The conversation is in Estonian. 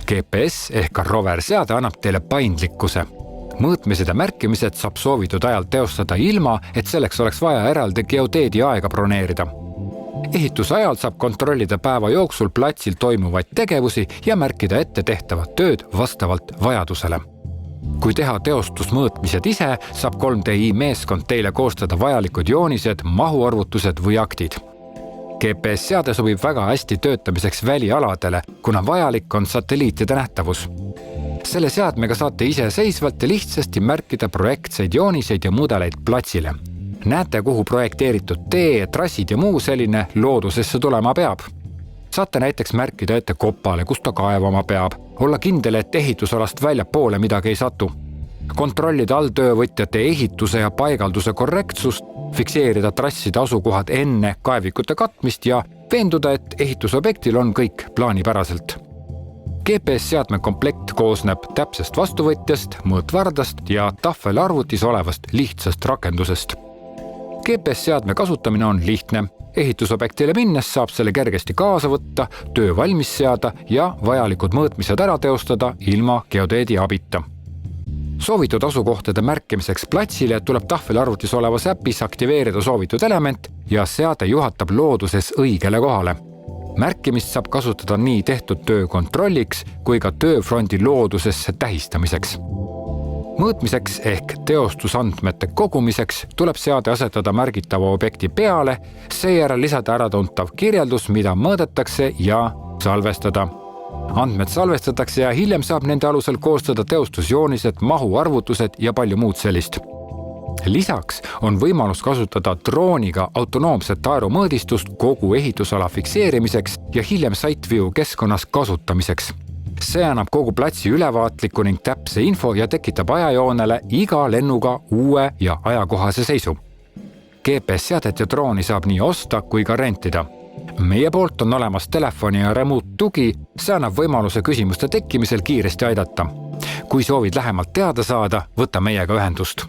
GPS ehk rover seade annab teile paindlikkuse. Mõõtmised ja märkimised saab soovitud ajal teostada ilma, et selleks oleks vaja eraldi geodeedi aega broneerida. Ehituse ajal saab kontrollida päeva jooksul platsil toimuvaid tegevusi ja märkida ette tehtavat tööd vastavalt vajadusele. Kui teha teostusmõõtmised ise, saab 3DI meeskond teile koostada vajalikud joonised, mahuarvutused või aktid. GPS-seade sobib väga hästi töötamiseks välialadele, kuna vajalik on satelliitide nähtavus. Selle seadmega saate iseseisvalt ja lihtsasti märkida projektseid jooniseid ja mudeleid platsile. Näete, kuhu projekteeritud tee, trassid ja muu selline loodusesse tulema peab. Saate näiteks märkida ette kopale, kus ta kaevama peab, olla kindel, et ehitusalast väljapoole midagi ei satu. Kontrollida alltöövõtjate ehituse ja paigalduse korrektsust, fikseerida trasside asukohad enne kaevikute katmist ja veenduda, et ehitusobjektil on kõik plaanipäraselt. GPS-seadme komplekt koosneb täpsest vastuvõtjast, mõõtvardast ja tahvelarvutis olevast lihtsast rakendusest. GPS-seadme kasutamine on lihtne. Ehitusobjektile minnes saab selle kergesti kaasa võtta, töö valmis seada ja vajalikud mõõtmised ära teostada ilma geodeedi abita. Soovitud asukohtade märkimiseks platsile tuleb tahvelarvutis olevas äpis aktiveerida soovitud element ja seade juhatab looduses õigele kohale. Märkimist saab kasutada nii tehtud töö kontrolliks kui ka tööfrondi loodusesse tähistamiseks. Mõõtmiseks ehk teostusandmete kogumiseks tuleb seade asetada märgitava objekti peale, seejärel lisada äratuntav kirjeldus, mida mõõdetakse ja salvestada. Andmed salvestatakse ja hiljem saab nende alusel koostada teostusjoonised, mahuarvutused ja palju muud sellist. Lisaks on võimalus kasutada drooniga autonoomset aeromõõdistust kogu ehitusala fikseerimiseks ja hiljem SiteView keskkonnas kasutamiseks. See annab kogu platsi ülevaatliku ning täpse info ja tekitab ajajoonele iga lennuga uue ja ajakohase seisu. GPS-seadet ja drooni saab nii osta kui ka rentida. Meie poolt on olemas telefoni ja remote tugi, see annab võimaluse küsimuste tekkimisel kiiresti aidata. Kui soovid lähemalt teada saada, võta meiega ühendust.